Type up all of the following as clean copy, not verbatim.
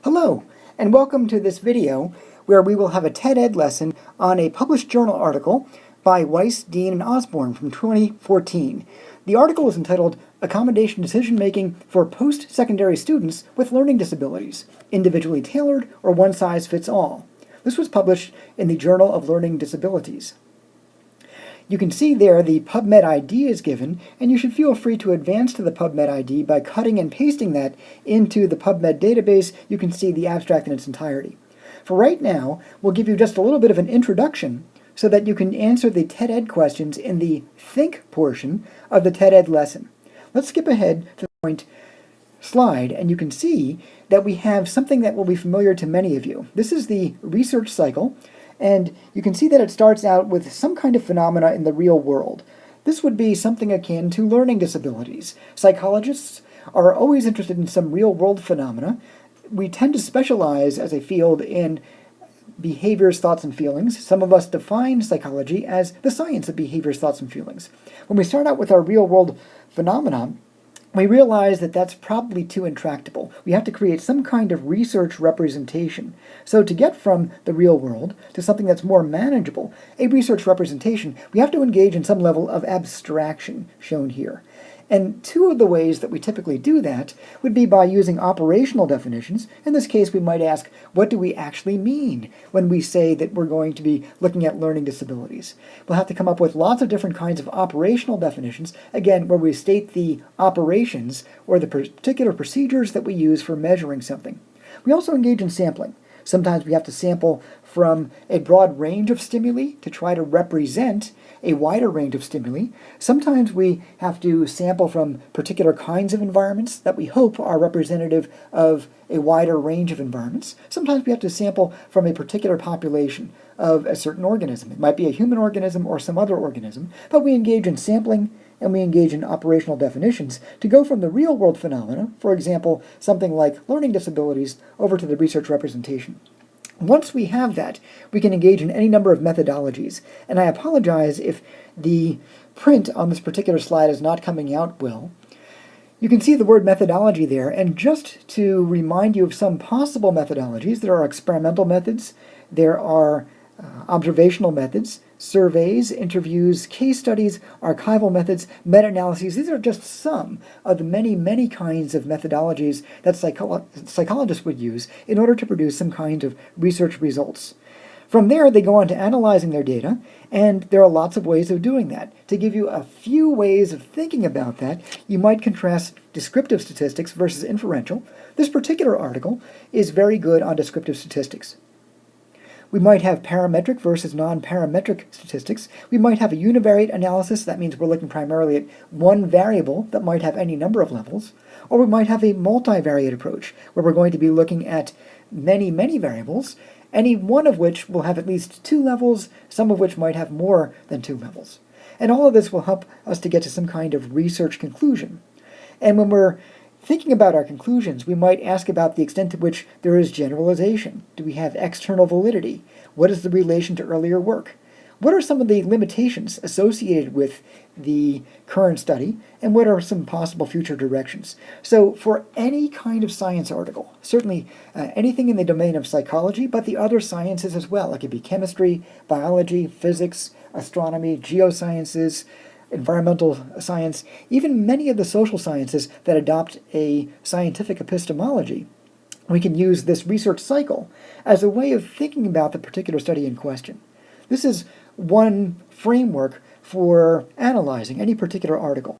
Hello, and welcome to this video where we will have a TED Ed lesson on a published journal article by Weis, Dean, and Osborne from 2014. The article is entitled Accommodation Decision-Making for Post-Secondary Students with Learning Disabilities, Individually Tailored or One-Size-Fits-All. This was published in the Journal of Learning Disabilities. You can see there the PubMed ID is given, and you should feel free to advance to the PubMed ID by cutting and pasting that into the PubMed database. You can see the abstract in its entirety. For right now, we'll give you just a little bit of an introduction so that you can answer the TED Ed questions in the Think portion of the TED Ed lesson. Let's skip ahead to the point slide, and you can see that we have something that will be familiar to many of you. This is the research cycle. And you can see that it starts out with some kind of phenomena in the real world. This would be something akin to learning disabilities. Psychologists are always interested in some real-world phenomena. We tend to specialize as a field in behaviors, thoughts, and feelings. Some of us define psychology as the science of behaviors, thoughts, and feelings. When we start out with our real-world phenomena, we realize that that's probably too intractable. We have to create some kind of research representation. So to get from the real world to something that's more manageable, a research representation, we have to engage in some level of abstraction, shown here. And two of the ways that we typically do that would be by using operational definitions. In this case, we might ask, what do we actually mean when we say that we're going to be looking at learning disabilities? We'll have to come up with lots of different kinds of operational definitions, again, where we state the operations or the particular procedures that we use for measuring something. We also engage in sampling. Sometimes we have to sample from a broad range of stimuli to try to represent a wider range of stimuli. Sometimes we have to sample from particular kinds of environments that we hope are representative of a wider range of environments. Sometimes we have to sample from a particular population of a certain organism. It might be a human organism or some other organism, but we engage in sampling and we engage in operational definitions to go from the real-world phenomena, for example, something like learning disabilities, over to the research representation. Once we have that, we can engage in any number of methodologies. And I apologize if the print on this particular slide is not coming out well. You can see the word methodology there, and just to remind you of some possible methodologies, there are experimental methods, there are observational methods, surveys, interviews, case studies, archival methods, meta-analyses. These are just some of the many, many kinds of methodologies that psychologists would use in order to produce some kind of research results. From there, they go on to analyzing their data, and there are lots of ways of doing that. To give you a few ways of thinking about that, you might contrast descriptive statistics versus inferential. This particular article is very good on descriptive statistics. We might have parametric versus non-parametric statistics. We might have a univariate analysis. That means we're looking primarily at one variable that might have any number of levels. Or we might have a multivariate approach, where we're going to be looking at many, many variables, any one of which will have at least two levels, some of which might have more than two levels. And all of this will help us to get to some kind of research conclusion. And when we're thinking about our conclusions, we might ask about the extent to which there is generalization. Do we have external validity? What is the relation to earlier work? What are some of the limitations associated with the current study, and what are some possible future directions? So for any kind of science article, certainly anything in the domain of psychology, but the other sciences as well, it could be chemistry, biology, physics, astronomy, geosciences, environmental science, even many of the social sciences that adopt a scientific epistemology, we can use this research cycle as a way of thinking about the particular study in question. This is one framework for analyzing any particular article.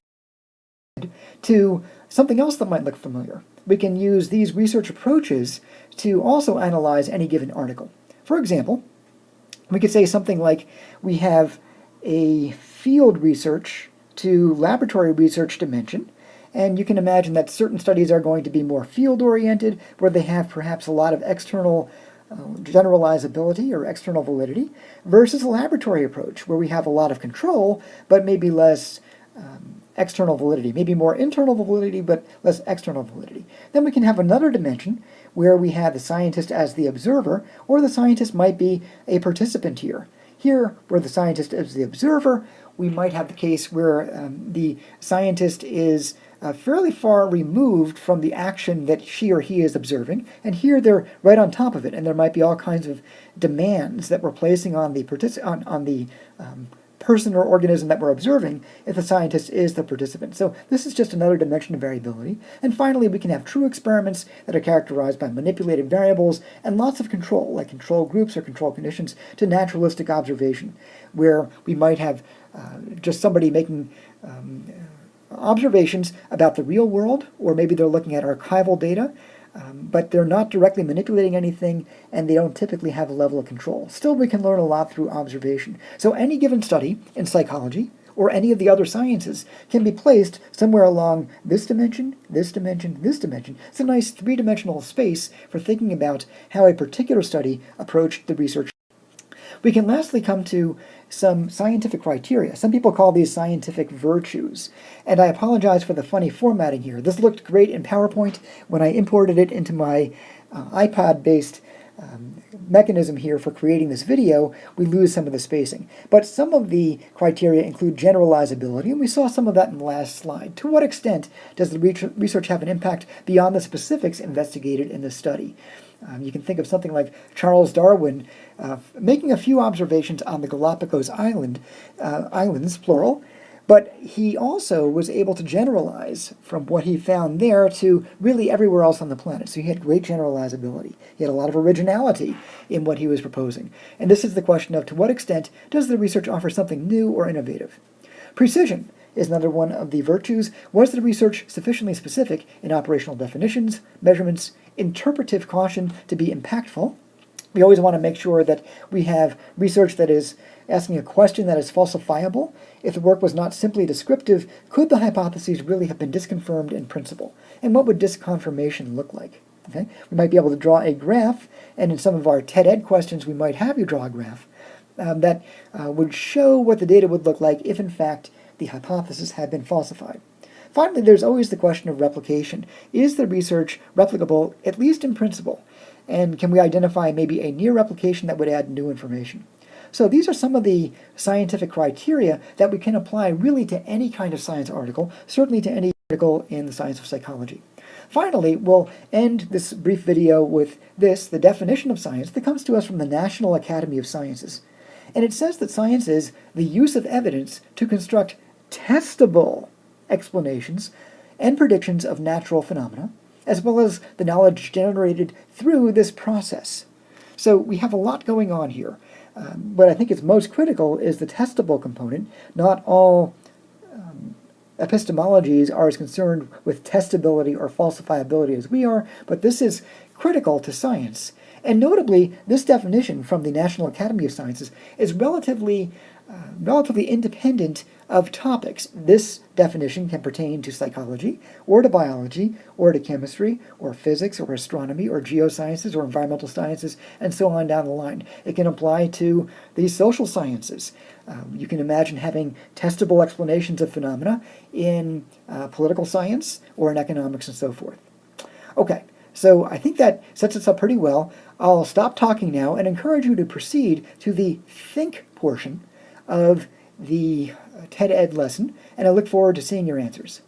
To something else that might look familiar, we can use these research approaches to also analyze any given article. For example, we could say something like we have a field research to laboratory research dimension, and you can imagine that certain studies are going to be more field-oriented, where they have perhaps a lot of external generalizability or external validity, versus a laboratory approach, where we have a lot of control, but maybe less external validity, maybe more internal validity, but less external validity. Then we can have another dimension where we have the scientist as the observer, or the scientist might be a participant here. Here, where the scientist is the observer, we might have the case where the scientist is fairly far removed from the action that she or he is observing, and here they're right on top of it, and there might be all kinds of demands that we're placing on the person or organism that we're observing if the scientist is the participant. So this is just another dimension of variability. And finally, we can have true experiments that are characterized by manipulated variables and lots of control, like control groups or control conditions, to naturalistic observation, where we might have just somebody making observations about the real world, or maybe they're looking at archival data, but they're not directly manipulating anything, and they don't typically have a level of control. Still, we can learn a lot through observation. So any given study in psychology, or any of the other sciences, can be placed somewhere along this dimension, this dimension, this dimension. It's a nice three-dimensional space for thinking about how a particular study approached the research. We can lastly come to some scientific criteria. Some people call these scientific virtues, and I apologize for the funny formatting here. This looked great in PowerPoint. When I imported it into my iPod-based mechanism here for creating this video, we lose some of the spacing. But some of the criteria include generalizability, and we saw some of that in the last slide. To what extent does the research have an impact beyond the specifics investigated in the study? You can think of something like Charles Darwin making a few observations on the Galapagos islands, plural, but he also was able to generalize from what he found there to really everywhere else on the planet. So he had great generalizability. He had a lot of originality in what he was proposing. And this is the question of, to what extent does the research offer something new or innovative? Precision is another one of the virtues. Was the research sufficiently specific in operational definitions, measurements, interpretive caution to be impactful? We always want to make sure that we have research that is asking a question that is falsifiable. If the work was not simply descriptive, could the hypotheses really have been disconfirmed in principle? And what would disconfirmation look like? Okay? We might be able to draw a graph, and in some of our TED Ed questions, we might have you draw a graph that would show what the data would look like if, in fact, the hypothesis had been falsified. Finally, there's always the question of replication. Is the research replicable, at least in principle? And can we identify maybe a near replication that would add new information? So these are some of the scientific criteria that we can apply really to any kind of science article, certainly to any article in the science of psychology. Finally, we'll end this brief video with this, the definition of science that comes to us from the National Academy of Sciences. And it says that science is the use of evidence to construct testable explanations and predictions of natural phenomena, as well as the knowledge generated through this process. So we have a lot going on here. What I think is most critical is the testable component. Not all epistemologies are as concerned with testability or falsifiability as we are, but this is critical to science. And notably, this definition from the National Academy of Sciences is relatively independent of topics. This definition can pertain to psychology, or to biology, or to chemistry, or physics, or astronomy, or geosciences, or environmental sciences, and so on down the line. It can apply to the social sciences. You can imagine having testable explanations of phenomena in political science, or in economics, and so forth. Okay, so I think that sets us up pretty well. I'll stop talking now and encourage you to proceed to the think portion of the TED Ed lesson, and I look forward to seeing your answers.